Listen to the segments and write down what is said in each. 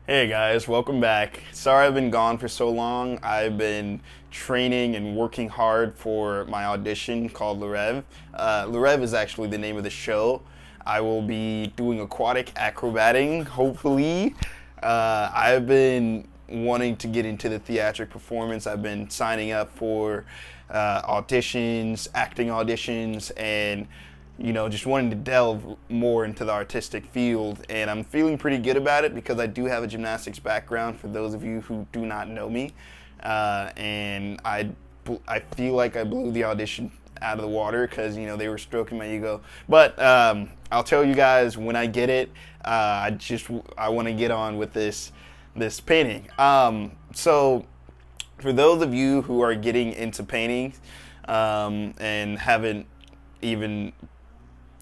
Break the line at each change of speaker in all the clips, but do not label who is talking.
Hey guys, welcome back. Sorry I've been gone for so long. I've been training and working hard for my audition called Le Rev. Le Rev is actually the name of the show. I will be doing aquatic acrobating, hopefully. I've been wanting to get into the theatric performance. I've been signing up for auditions, acting auditions, and just wanting to delve more into the artistic field. And I'm feeling pretty good about it because I do have a gymnastics background for those of you who do not know me. And I feel like I blew the audition out of the water because, they were stroking my ego. But I'll tell you guys when I get it. I want to get on with this painting. So for those of you who are getting into painting and haven't even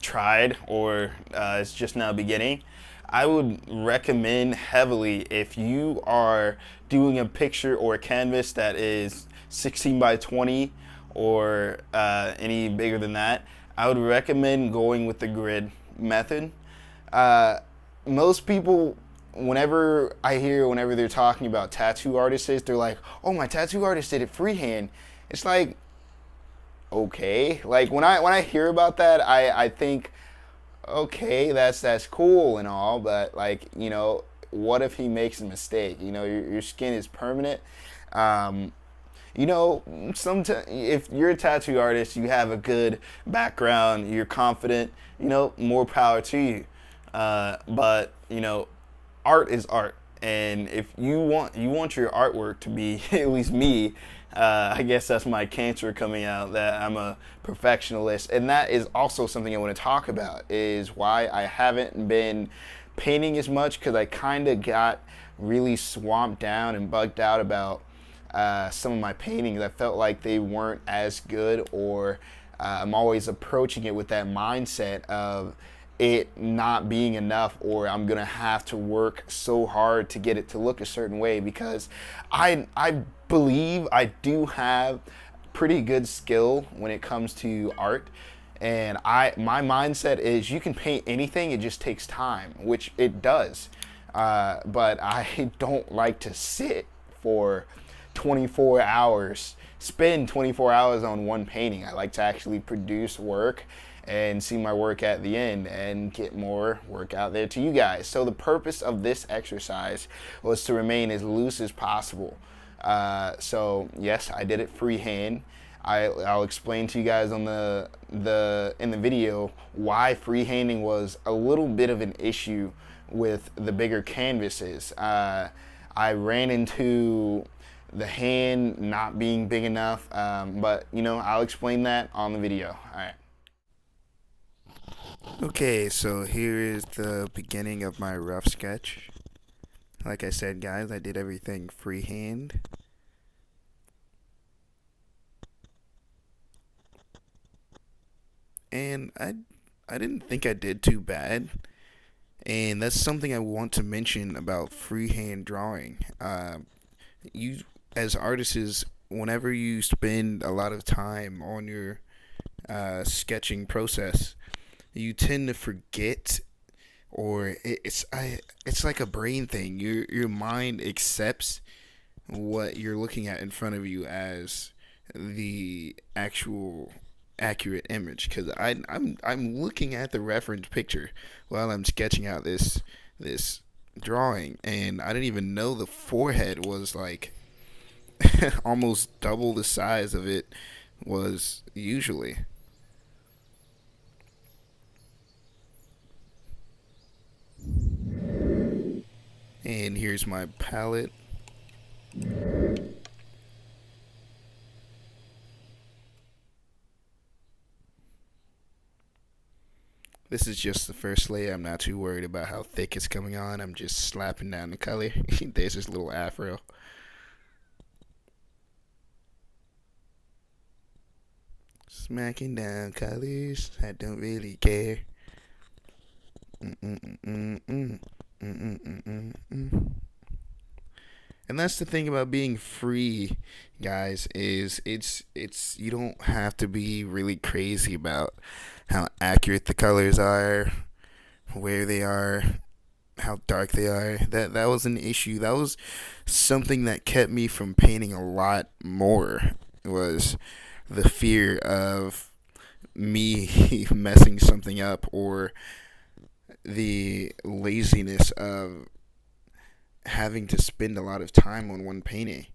tried or it's just now beginning, I would recommend heavily if you are doing a picture or a canvas that is 16 by 20 or any bigger than that. I would recommend going with the grid method. Uh, Most people, whenever they're talking about tattoo artists, they're like, "Oh, my tattoo artist did it freehand." It's like, okay, like when I hear about that, I think, okay, that's cool and all, but like, what if he makes a mistake? Your skin is permanent. Um, if you're a tattoo artist, you have a good background, you're confident, more power to you. But art is art, and if you want your artwork to be at least me. I guess that's my cancer coming out, that I'm a perfectionist, and that is also something I want to talk about. Is why I haven't been painting as much, because I kind of got really swamped down and bugged out about some of my paintings. I felt like they weren't as good, or I'm always approaching it with that mindset of it not being enough, or I'm gonna have to work so hard to get it to look a certain way, because I believe I do have pretty good skill when it comes to art. And my mindset is you can paint anything, it just takes time, which it does. But I don't like to sit for 24 hours, spend 24 hours on one painting. I like to actually produce work and see my work at the end and get more work out there to you guys. So the purpose of this exercise was to remain as loose as possible. So yes, I did it freehand. I'll explain to you guys on in the video why freehanding was a little bit of an issue with the bigger canvases. I ran into the hand not being big enough, but I'll explain that on the video. All right. Okay, so here is the beginning of my rough sketch. Like I said, guys, I did everything freehand. And I didn't think I did too bad. And that's something I want to mention about freehand drawing. You, as artists, whenever you spend a lot of time on your sketching process, you tend to forget, or it's like a brain thing. Your mind accepts what you're looking at in front of you as the actual accurate image, because I'm looking at the reference picture while I'm sketching out this drawing, and I didn't even know the forehead was like almost double the size of it was usually. And here's my palette. This is just the first layer. I'm not too worried about how thick it's coming on. I'm just slapping down the color. There's this little afro. Smacking down colors. I don't really care. Mm-mm-mm-mm-mm. Mm-mm-mm-mm-mm. And that's the thing about being free, guys, is it's you don't have to be really crazy about how accurate the colors are, where they are,
how dark they are. That was an issue. That was something that kept me from painting a lot more. Was the fear of me messing something up, or the laziness of having to spend a lot of time on one painting.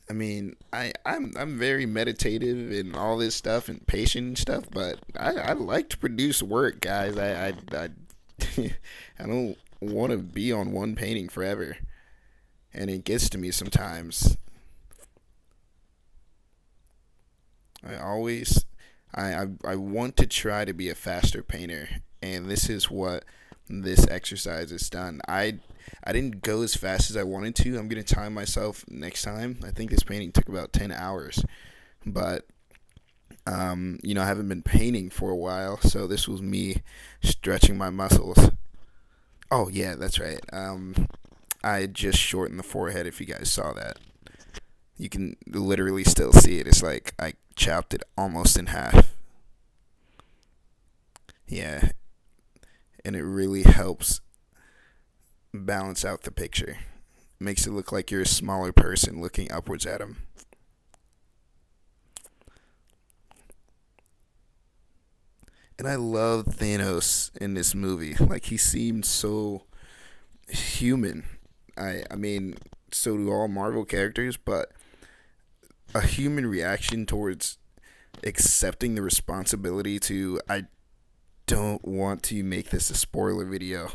I mean, I'm very meditative and all this stuff and patient and stuff, but I like to produce work, guys. I I don't want to be on one painting forever, and it gets to me sometimes. I always I want to try to be a faster painter, and this is what this exercise has done. I didn't go as fast as I wanted to. I'm gonna time myself next time. I think this painting took about 10 hours, but I haven't been painting for a while, so this was me stretching my muscles. Oh yeah, that's right. I just shortened the forehead. If you guys saw that, you can literally still see it. It's like I chopped it almost in half. Yeah, and it really helps balance out the picture. Makes it look like you're a smaller person looking upwards at him. And I love Thanos in this movie. Like, he seemed so human. I mean, so do all Marvel characters, but a human reaction towards accepting the responsibility to, I don't want to make this a spoiler video,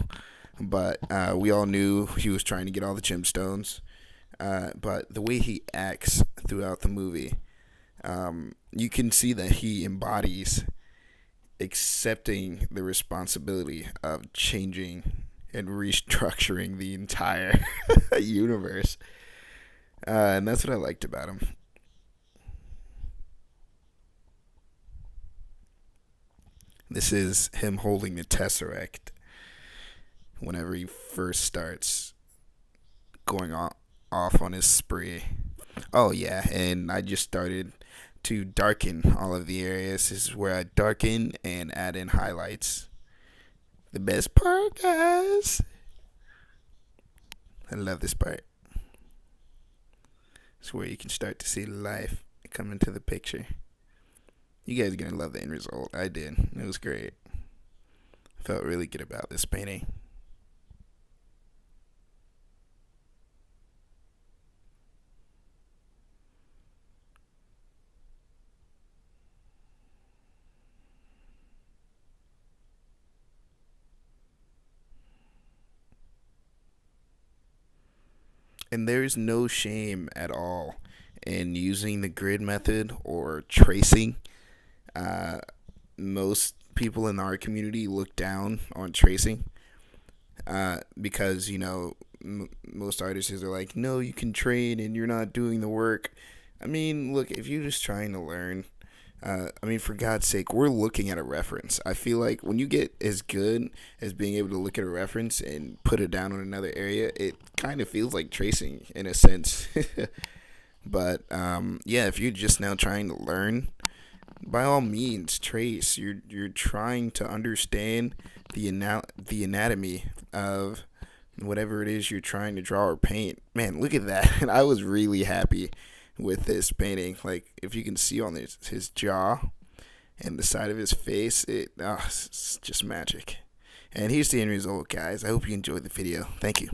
but we all knew he was trying to get all the gemstones. But the way he acts throughout the movie, you can see that he embodies accepting the responsibility of changing and restructuring the entire universe. And that's what I liked about him. This is him holding the Tesseract whenever he first starts going off on his spree. Oh, yeah, and I just started to darken all of the areas. This is where I darken and add in highlights. The best part, guys. I love this part. It's where you can start to see life come into the picture. You guys are going to love the end result. I did. It was great. I felt really good about this painting. And there's no shame at all in using the grid method or tracing. Uh, Most people in our community look down on tracing, because, most artists are like, no, you can trade and you're not doing the work. I mean, look, if you're just trying to learn, for God's sake, we're looking at a reference. I feel like when you get as good as being able to look at a reference and put it down on another area, it kind of feels like tracing in a sense. But yeah, if you're just now trying to learn, by all means, trace. You're trying to understand the anatomy of whatever it is you're trying to draw or paint. Man, look at that! And I was really happy with this painting. Like, if you can see on his jaw and the side of his face, it's just magic. And here's the end result, guys. I hope you enjoyed the video. Thank you.